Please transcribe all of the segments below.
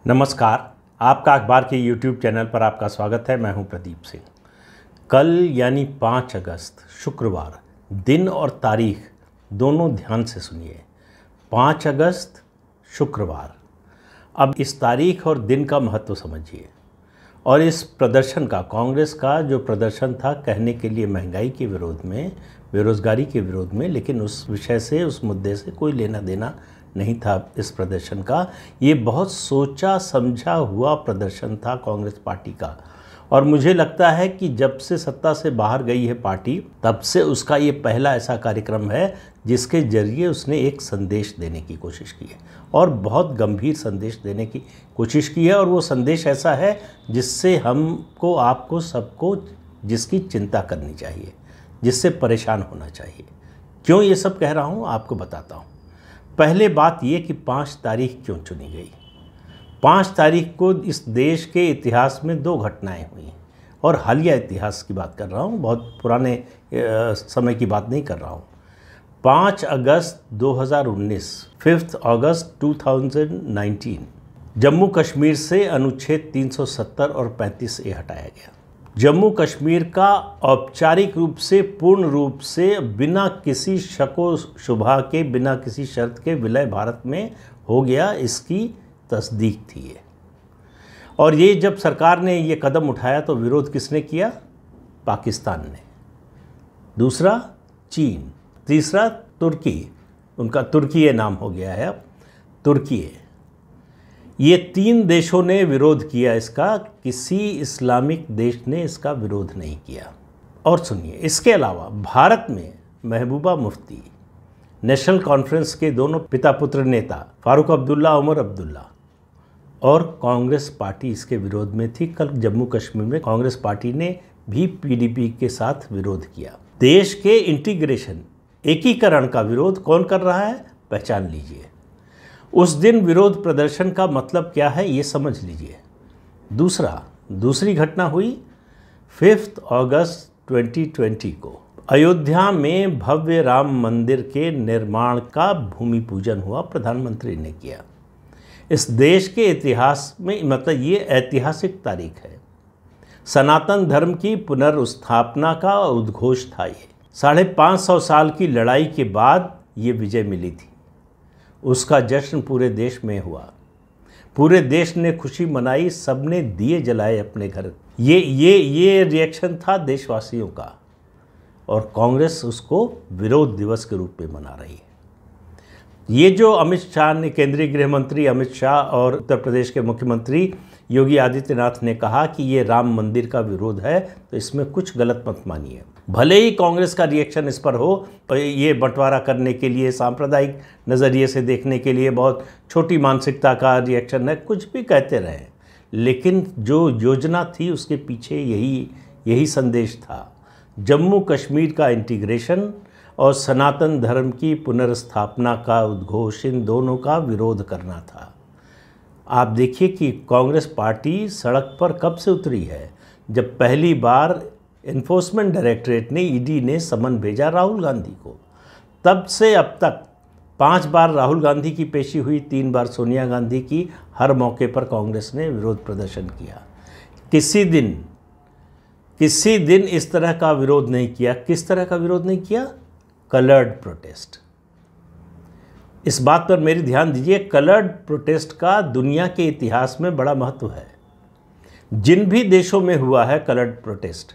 नमस्कार। आपका अखबार के YouTube चैनल पर आपका स्वागत है। मैं हूं प्रदीप सिंह। कल यानी 5 अगस्त शुक्रवार, दिन और तारीख दोनों ध्यान से सुनिए। 5 अगस्त शुक्रवार। अब इस तारीख और दिन का महत्व समझिए। और इस प्रदर्शन का, कांग्रेस का जो प्रदर्शन था, कहने के लिए महंगाई के विरोध में, बेरोज़गारी के विरोध में, लेकिन उस विषय से, उस मुद्दे से कोई लेना देना नहीं था इस प्रदर्शन का। ये बहुत सोचा समझा हुआ प्रदर्शन था कांग्रेस पार्टी का। और मुझे लगता है कि जब से सत्ता से बाहर गई है पार्टी, तब से उसका ये पहला ऐसा कार्यक्रम है जिसके जरिए उसने एक संदेश देने की कोशिश की है, और बहुत गंभीर संदेश देने की कोशिश की है। और वो संदेश ऐसा है जिससे हमको, आपको, सबको, जिसकी चिंता करनी चाहिए, जिससे परेशान होना चाहिए। क्यों ये सब कह रहा हूँ, आपको बताता हूँ। पहले बात ये कि 5 तारीख क्यों चुनी गई। 5 तारीख को इस देश के इतिहास में 2 घटनाएं हुई, और हालिया इतिहास की बात कर रहा हूँ, बहुत पुराने समय की बात नहीं कर रहा हूँ। 5 अगस्त 2019, 5 अगस्त 2019 जम्मू कश्मीर से अनुच्छेद 370 और 35A हटाया गया। जम्मू कश्मीर का औपचारिक रूप से, पूर्ण रूप से, बिना किसी शको शुबा के, बिना किसी शर्त के विलय भारत में हो गया, इसकी तस्दीक थी ये। और ये जब सरकार ने ये कदम उठाया तो विरोध किसने किया? पाकिस्तान ने। दूसरा चीन, तीसरा तुर्की, उनका तुर्की नाम हो गया है अब, तुर्की। ये 3 देशों ने विरोध किया इसका, किसी इस्लामिक देश ने इसका विरोध नहीं किया। और सुनिए, इसके अलावा भारत में महबूबा मुफ्ती, नेशनल कॉन्फ्रेंस के दोनों पिता पुत्र नेता फारूक अब्दुल्ला, उमर अब्दुल्ला, और कांग्रेस पार्टी इसके विरोध में थी। कल जम्मू कश्मीर में कांग्रेस पार्टी ने भी पीडीपी के साथ विरोध किया। देश के इंटीग्रेशन, एकीकरण का विरोध कौन कर रहा है, पहचान लीजिए। उस दिन विरोध प्रदर्शन का मतलब क्या है, ये समझ लीजिए। दूसरी घटना हुई 5 अगस्त 2020 को। अयोध्या में भव्य राम मंदिर के निर्माण का भूमि पूजन हुआ, प्रधानमंत्री ने किया। इस देश के इतिहास में, मतलब ये ऐतिहासिक तारीख है। सनातन धर्म की पुनर्स्थापना का उद्घोष था ये। 550 साल की लड़ाई के बाद ये विजय मिली थी। उसका जश्न पूरे देश में हुआ, पूरे देश ने खुशी मनाई, सबने दिए जलाए अपने घर। ये रिएक्शन था देशवासियों का, और कांग्रेस उसको विरोध दिवस के रूप में मना रही है। ये जो अमित शाह ने, केंद्रीय गृह मंत्री अमित शाह, और उत्तर प्रदेश के मुख्यमंत्री योगी आदित्यनाथ ने कहा कि ये राम मंदिर का विरोध है, तो इसमें कुछ गलत मत मानिए। भले ही कांग्रेस का रिएक्शन इस पर हो, ये बंटवारा करने के लिए, सांप्रदायिक नज़रिए से देखने के लिए बहुत छोटी मानसिकता का रिएक्शन है, कुछ भी कहते रहे, लेकिन जो योजना थी उसके पीछे यही संदेश था। जम्मू कश्मीर का इंटीग्रेशन और सनातन धर्म की पुनर्स्थापना का उद्घोष, इन दोनों का विरोध करना था। आप देखिए कि कांग्रेस पार्टी सड़क पर कब से उतरी है, जब पहली बार एनफोर्समेंट डायरेक्टरेट ने, ईडी ने समन भेजा राहुल गांधी को। तब से अब तक 5 बार राहुल गांधी की पेशी हुई, 3 बार सोनिया गांधी की। हर मौके पर कांग्रेस ने विरोध प्रदर्शन किया। किसी दिन इस तरह का विरोध नहीं किया। किस तरह का विरोध नहीं किया? Coloured protest. इस बात पर मेरी ध्यान दीजिए, कलर्ड प्रोटेस्ट का दुनिया के इतिहास में बड़ा महत्व है। जिन भी देशों में हुआ है कलर्ड प्रोटेस्ट,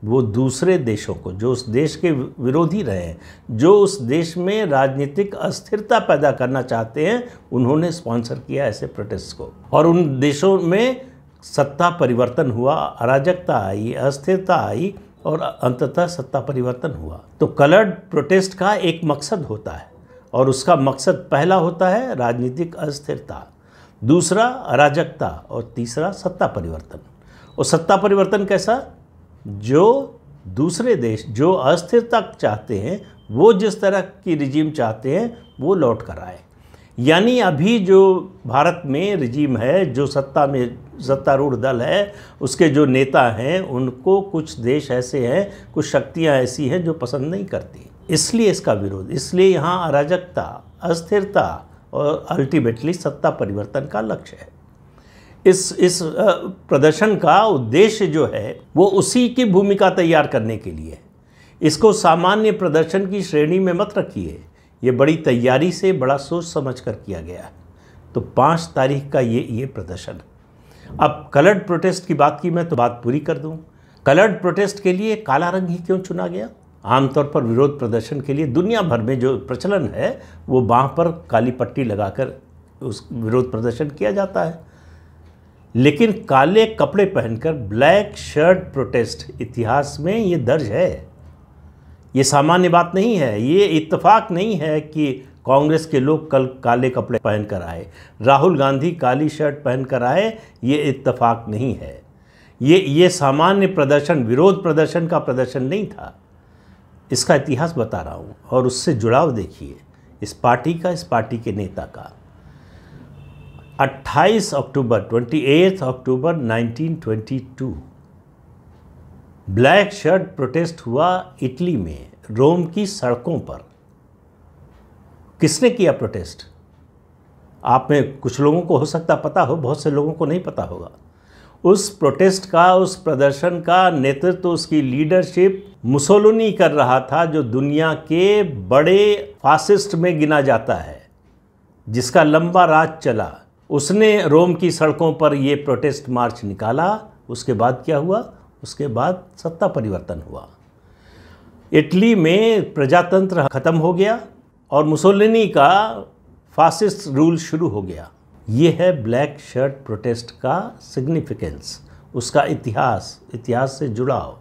वो दूसरे देशों को, जो उस देश के विरोधी रहे हैं, जो उस देश में राजनीतिक अस्थिरता पैदा करना चाहते हैं, उन्होंने स्पॉन्सर किया ऐसे प्रोटेस्ट को। और उन देशों में सत्ता परिवर्तन हुआ, अराजकता आई, अस्थिरता आई, और अंततः सत्ता परिवर्तन हुआ। तो कलर्ड प्रोटेस्ट का एक मकसद होता है, और उसका मकसद पहला होता है राजनीतिक अस्थिरता, दूसरा अराजकता, और तीसरा सत्ता परिवर्तन। और सत्ता परिवर्तन कैसा? जो दूसरे देश जो अस्थिरता चाहते हैं, वो जिस तरह की रिजीम चाहते हैं, वो लौट कर आए। यानी अभी जो भारत में रिजीम है, जो सत्तारूढ़ दल है, उसके जो नेता हैं, उनको कुछ देश ऐसे हैं, कुछ शक्तियां ऐसी हैं जो पसंद नहीं करती, इसलिए इसका विरोध। इसलिए यहाँ अराजकता, अस्थिरता और अल्टीमेटली सत्ता परिवर्तन का लक्ष्य है। इस प्रदर्शन का उद्देश्य जो है वो उसी की भूमिका तैयार करने के लिए है। इसको सामान्य प्रदर्शन की श्रेणी में मत रखिए, ये बड़ी तैयारी से, बड़ा सोच समझ कर किया गया है। तो 5 तारीख का ये प्रदर्शन। अब कलर्ड प्रोटेस्ट की बात की मैं तो बात पूरी कर दूं। कलर्ड प्रोटेस्ट के लिए काला रंग ही क्यों चुना गया? आमतौर पर विरोध प्रदर्शन के लिए दुनिया भर में जो प्रचलन है वो बाँह पर काली पट्टी लगाकर उस विरोध प्रदर्शन किया जाता है, लेकिन काले कपड़े पहनकर ब्लैक शर्ट प्रोटेस्ट इतिहास में ये दर्ज है। ये सामान्य बात नहीं है, ये इत्तेफाक नहीं है कि कांग्रेस के लोग कल काले कपड़े पहनकर आए, राहुल गांधी काली शर्ट पहनकर आए, ये इत्तेफाक नहीं है। ये सामान्य प्रदर्शन, विरोध प्रदर्शन का प्रदर्शन नहीं था। इसका इतिहास बता रहा हूँ और उससे जुड़ाव देखिए इस पार्टी का, इस पार्टी के नेता का। 28 अक्टूबर 1922 ब्लैक शर्ट प्रोटेस्ट हुआ इटली में, रोम की सड़कों पर। किसने किया प्रोटेस्ट? आप में कुछ लोगों को हो सकता पता हो, बहुत से लोगों को नहीं पता होगा। उस प्रोटेस्ट का, उस प्रदर्शन का नेतृत्व, उसकी लीडरशिप मुसोलिनी कर रहा था, जो दुनिया के बड़े फासिस्ट में गिना जाता है, जिसका लंबा राज चला। उसने रोम की सड़कों पर ये प्रोटेस्ट मार्च निकाला। उसके बाद क्या हुआ? उसके बाद सत्ता परिवर्तन हुआ। इटली में प्रजातंत्र खत्म हो गया और मुसोलिनी का फासिस्ट रूल शुरू हो गया। ये है ब्लैक शर्ट प्रोटेस्ट का सिग्निफिकेंस, उसका इतिहास से जुड़ाव,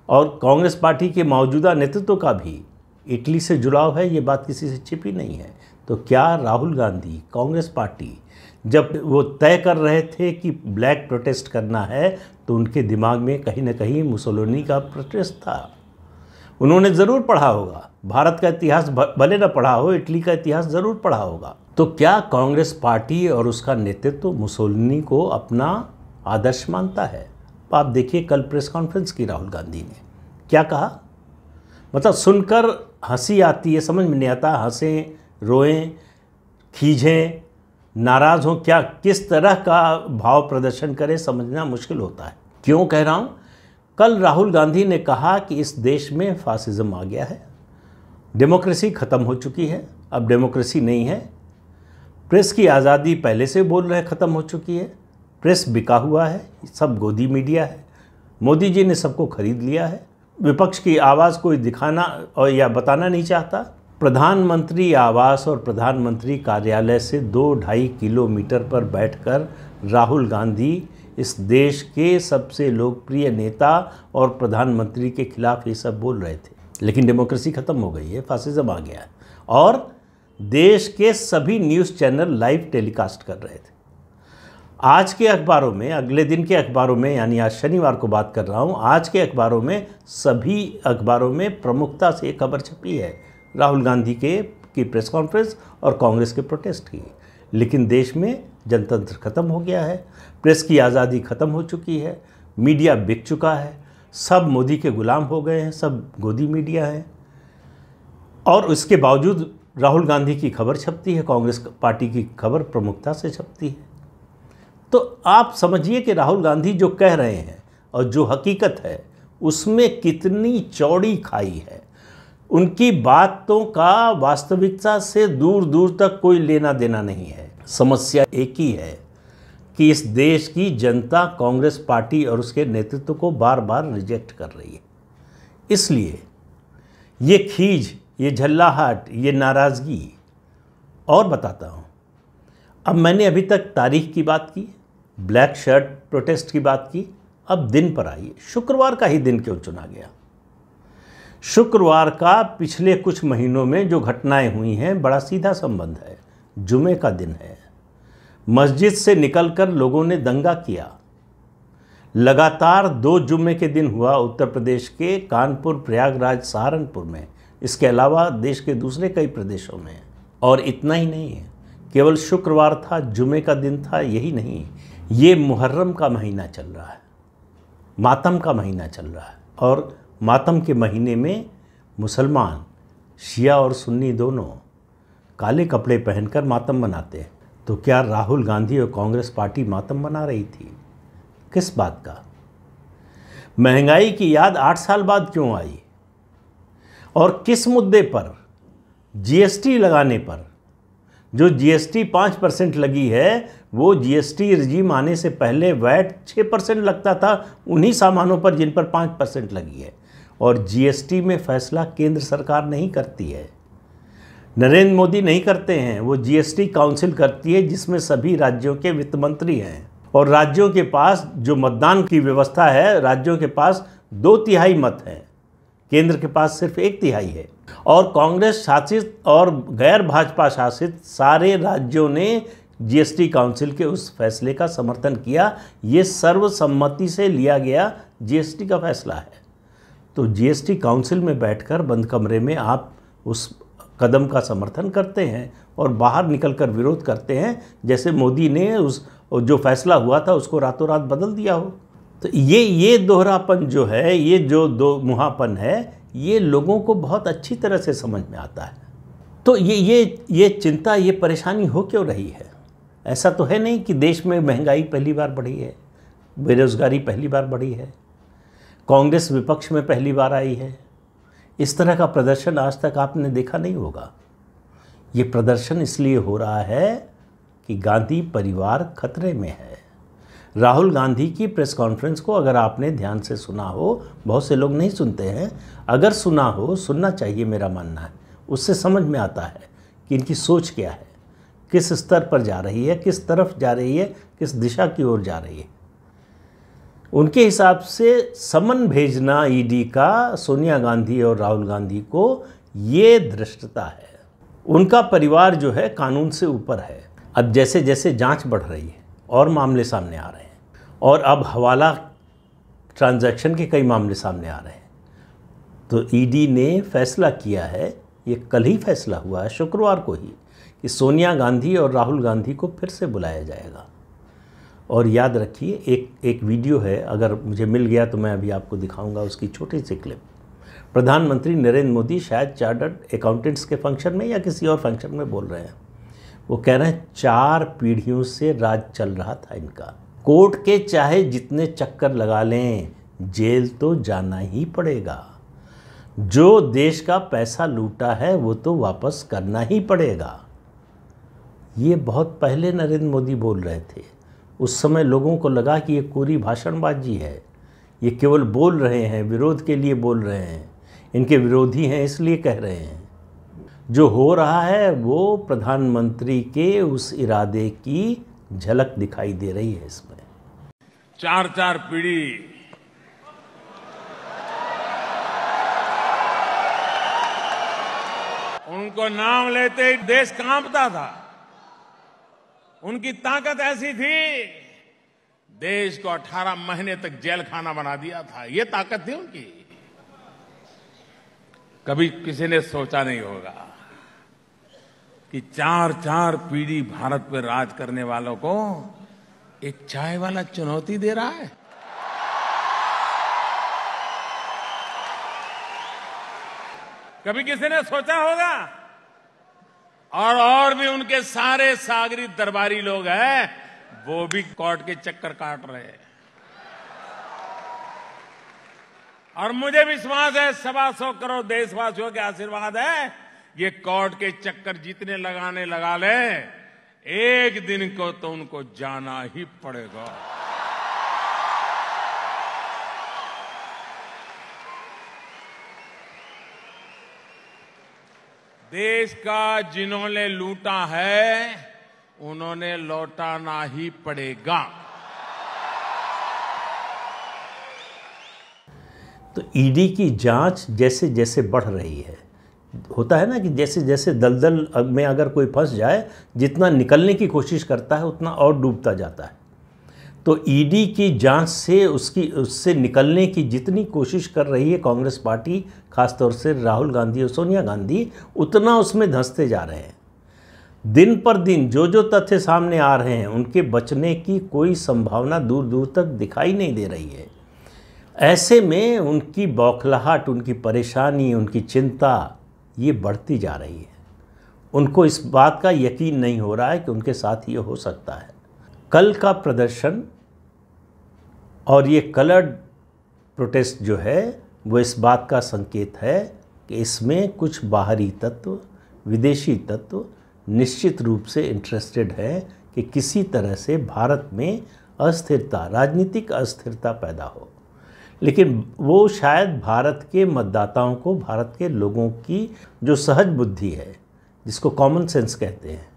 और कांग्रेस पार्टी के मौजूदा नेतृत्व का भी इटली से जुड़ाव है। ये बात किसी से छिपी नहीं है। तो क्या राहुल गांधी, कांग्रेस पार्टी, जब वो तय कर रहे थे कि ब्लैक प्रोटेस्ट करना है, तो उनके दिमाग में कहीं ना कहीं मुसोलिनी का प्रोटेस्ट था? उन्होंने ज़रूर पढ़ा होगा, भारत का इतिहास भले न पढ़ा हो, इटली का इतिहास ज़रूर पढ़ा होगा। तो क्या कांग्रेस पार्टी और उसका नेतृत्व मुसोलिनी को अपना आदर्श मानता है? आप देखिए कल प्रेस कॉन्फ्रेंस की राहुल गांधी ने क्या कहा। मतलब सुनकर हंसी आती है, समझ में नहीं आता, हंसें, रोएं, खींचें, नाराज़ हों, क्या किस तरह का भाव प्रदर्शन करें, समझना मुश्किल होता है। क्यों कह रहा हूँ? कल राहुल गांधी ने कहा कि इस देश में फासिज्म आ गया है, डेमोक्रेसी ख़त्म हो चुकी है, अब डेमोक्रेसी नहीं है, प्रेस की आज़ादी पहले से बोल रहे ख़त्म हो चुकी है, प्रेस बिका हुआ है, सब गोदी मीडिया है, मोदी जी ने सबको खरीद लिया है, विपक्ष की आवाज़ कोई दिखाना और या बताना नहीं चाहता। प्रधानमंत्री आवास और प्रधानमंत्री कार्यालय से 2-2.5 किलोमीटर पर बैठकर राहुल गांधी इस देश के सबसे लोकप्रिय नेता और प्रधानमंत्री के खिलाफ ये सब बोल रहे थे। लेकिन डेमोक्रेसी ख़त्म हो गई है, फासिज्म आ गया है, और देश के सभी न्यूज़ चैनल लाइव टेलीकास्ट कर रहे थे। आज के अखबारों में, अगले दिन के अखबारों में, यानी आज शनिवार को बात कर रहा हूँ, आज के अखबारों में, सभी अखबारों में प्रमुखता से एक खबर छपी है राहुल गांधी की प्रेस कॉन्फ्रेंस और कांग्रेस के प्रोटेस्ट की। लेकिन देश में जनतंत्र खत्म हो गया है, प्रेस की आज़ादी खत्म हो चुकी है, मीडिया बिक चुका है, सब मोदी के गुलाम हो गए हैं, सब गोदी मीडिया है, और इसके बावजूद राहुल गांधी की खबर छपती है, कांग्रेस पार्टी की खबर प्रमुखता से छपती है। तो आप समझिए कि राहुल गांधी जो कह रहे हैं और जो हकीकत है उसमें कितनी चौड़ी खाई है। उनकी बातों का वास्तविकता से दूर दूर तक कोई लेना देना नहीं है। समस्या एक ही है कि इस देश की जनता कांग्रेस पार्टी और उसके नेतृत्व को बार बार रिजेक्ट कर रही है। इसलिए ये खीज, ये झल्लाहट, ये नाराज़गी। और बताता हूँ, अब मैंने अभी तक तारीख की बात की, ब्लैक शर्ट प्रोटेस्ट की बात की, अब दिन पर आइए, शुक्रवार का ही दिन क्यों चुना गया? शुक्रवार का पिछले कुछ महीनों में जो घटनाएं हुई हैं, बड़ा सीधा संबंध है। जुमे का दिन है, मस्जिद से निकलकर लोगों ने दंगा किया। लगातार 2 जुम्मे के दिन हुआ उत्तर प्रदेश के कानपुर, प्रयागराज, सहारनपुर में, इसके अलावा देश के दूसरे कई प्रदेशों में। और इतना ही नहीं है, केवल शुक्रवार था, जुमे का दिन था, यही नहीं, ये मुहर्रम का महीना चल रहा है, मातम का महीना चल रहा है। और मातम के महीने में मुसलमान, शिया और सुन्नी दोनों काले कपड़े पहनकर मातम मनाते हैं। तो क्या राहुल गांधी और कांग्रेस पार्टी मातम मना रही थी? किस बात का? महंगाई की याद 8 साल बाद क्यों आई? और किस मुद्दे पर? जीएसटी लगाने पर। जो जीएसटी 5% लगी है, वो जीएसटी रिजीम आने से पहले वैट 6% लगता था उन्हीं सामानों पर जिन पर 5% लगी है। और जीएसटी में फैसला केंद्र सरकार नहीं करती है, नरेंद्र मोदी नहीं करते हैं, वो जीएसटी काउंसिल करती है जिसमें सभी राज्यों के वित्त मंत्री हैं। और राज्यों के पास जो मतदान की व्यवस्था है, राज्यों के पास 2/3 मत हैं, केंद्र के पास सिर्फ 1/3 है। और कांग्रेस शासित और गैर भाजपा शासित सारे राज्यों ने जीएसटी काउंसिल के उस फैसले का समर्थन किया। ये सर्वसम्मति से लिया गया जीएसटी का फैसला है। तो जीएसटी काउंसिल में बैठकर बंद कमरे में आप उस कदम का समर्थन करते हैं और बाहर निकलकर विरोध करते हैं, जैसे मोदी ने उस जो फैसला हुआ था उसको रातों रात बदल दिया हो। तो ये दोहरापन जो है, ये जो दो मुहापन है, ये लोगों को बहुत अच्छी तरह से समझ में आता है। तो ये चिंता, ये परेशानी हो क्यों रही है? ऐसा तो है नहीं कि देश में महंगाई पहली बार बढ़ी है, बेरोजगारी पहली बार बढ़ी है, कांग्रेस विपक्ष में पहली बार आई है। इस तरह का प्रदर्शन आज तक आपने देखा नहीं होगा। ये प्रदर्शन इसलिए हो रहा है कि गांधी परिवार खतरे में है। राहुल गांधी की प्रेस कॉन्फ्रेंस को अगर आपने ध्यान से सुना हो, बहुत से लोग नहीं सुनते हैं, अगर सुना हो, सुनना चाहिए मेरा मानना है। उससे समझ में आता है कि इनकी सोच क्या है, किस स्तर पर जा रही है, किस तरफ जा रही है, किस दिशा की ओर जा रही है। उनके हिसाब से समन भेजना ईडी का सोनिया गांधी और राहुल गांधी को, ये धृष्टता है। उनका परिवार जो है कानून से ऊपर है। अब जैसे जैसे जांच बढ़ रही है और मामले सामने आ रहे हैं, और अब हवाला ट्रांजैक्शन के कई मामले सामने आ रहे हैं, तो ईडी ने फैसला किया है, ये कल ही फैसला हुआ है, शुक्रवार को ही, कि सोनिया गांधी और राहुल गांधी को फिर से बुलाया जाएगा। और याद रखिए, एक वीडियो है, अगर मुझे मिल गया तो मैं अभी आपको दिखाऊंगा उसकी छोटी सी क्लिप। प्रधानमंत्री नरेंद्र मोदी शायद चार्टर्ड अकाउंटेंट्स के फंक्शन में या किसी और फंक्शन में बोल रहे हैं। वो कह रहे हैं 4 पीढ़ियों से राज चल रहा था इनका, कोर्ट के चाहे जितने चक्कर लगा लें, जेल तो जाना ही पड़ेगा। जो देश का पैसा लूटा है वो तो वापस करना ही पड़ेगा। ये बहुत पहले नरेंद्र मोदी बोल रहे थे। उस समय लोगों को लगा कि ये कोरी भाषणबाजी है, ये केवल बोल रहे हैं, विरोध के लिए बोल रहे हैं, इनके विरोधी हैं इसलिए कह रहे हैं। जो हो रहा है वो प्रधानमंत्री के उस इरादे की झलक दिखाई दे रही है इसमें। 4 पीढ़ी उनको नाम लेते ही देश कांपता था। उनकी ताकत ऐसी थी, देश को 18 महीने तक जेल खाना बना दिया था। ये ताकत थी उनकी। कभी किसी ने सोचा नहीं होगा कि 4 पीढ़ी भारत पर राज करने वालों को एक चाय वाला चुनौती दे रहा है। कभी किसी ने सोचा होगा? और भी उनके सारे सागरी दरबारी लोग हैं, वो भी कोर्ट के चक्कर काट रहे हैं। और मुझे विश्वास है 125 करोड़ देशवासियों के आशीर्वाद है, ये कोर्ट के चक्कर जितने लगाने लगा ले, एक दिन को तो उनको जाना ही पड़ेगा। देश का जिन्होंने लूटा है उन्होंने लौटाना ही पड़ेगा। तो ईडी की जांच जैसे जैसे बढ़ रही है, होता है ना कि जैसे जैसे दलदल में अगर कोई फंस जाए, जितना निकलने की कोशिश करता है उतना और डूबता जाता है। तो ईडी की जांच से उससे निकलने की जितनी कोशिश कर रही है कांग्रेस पार्टी, खासतौर से राहुल गांधी और सोनिया गांधी, उतना उसमें धंसते जा रहे हैं। दिन पर दिन जो जो तथ्य सामने आ रहे हैं, उनके बचने की कोई संभावना दूर दूर तक दिखाई नहीं दे रही है। ऐसे में उनकी बौखलाहट, उनकी परेशानी, उनकी चिंता, ये बढ़ती जा रही है। उनको इस बात का यकीन नहीं हो रहा है कि उनके साथ ये हो सकता है। कल का प्रदर्शन और ये कलर्ड प्रोटेस्ट जो है वो इस बात का संकेत है कि इसमें कुछ बाहरी तत्व, विदेशी तत्व निश्चित रूप से इंटरेस्टेड है कि किसी तरह से भारत में अस्थिरता, राजनीतिक अस्थिरता पैदा हो। लेकिन वो शायद भारत के मतदाताओं को, भारत के लोगों की जो सहज बुद्धि है, जिसको कॉमन सेंस कहते हैं,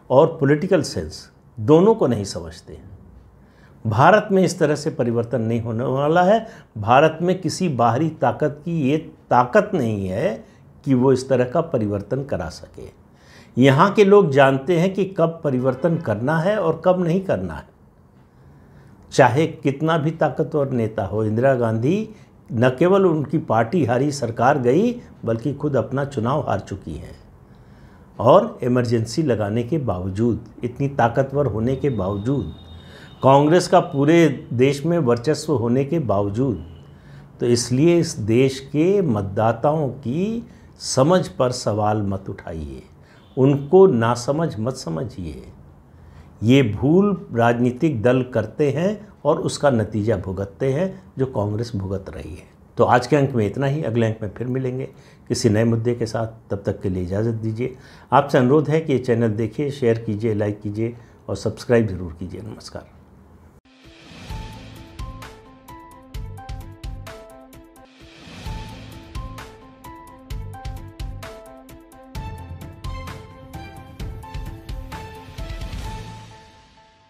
और पॉलिटिकल सेंस, दोनों को नहीं समझते हैं। भारत में इस तरह से परिवर्तन नहीं होने वाला है। भारत में किसी बाहरी ताकत की ये ताकत नहीं है कि वो इस तरह का परिवर्तन करा सके। यहाँ के लोग जानते हैं कि कब परिवर्तन करना है और कब नहीं करना है। चाहे कितना भी ताकतवर नेता हो, इंदिरा गांधी न केवल उनकी पार्टी हारी, सरकार गई, बल्कि खुद अपना चुनाव हार चुकी हैं। और इमरजेंसी लगाने के बावजूद, इतनी ताकतवर होने के बावजूद, कांग्रेस का पूरे देश में वर्चस्व होने के बावजूद, तो इसलिए इस देश के मतदाताओं की समझ पर सवाल मत उठाइए, उनको नासमझ मत समझिए। ये भूल राजनीतिक दल करते हैं और उसका नतीजा भुगतते हैं, जो कांग्रेस भुगत रही है। तो आज के अंक में इतना ही। अगले अंक में फिर मिलेंगे किसी नए मुद्दे के साथ। तब तक के लिए इजाज़त दीजिए। आपसे अनुरोध है कि ये चैनल देखिए, शेयर कीजिए, लाइक कीजिए और सब्सक्राइब ज़रूर कीजिए। नमस्कार।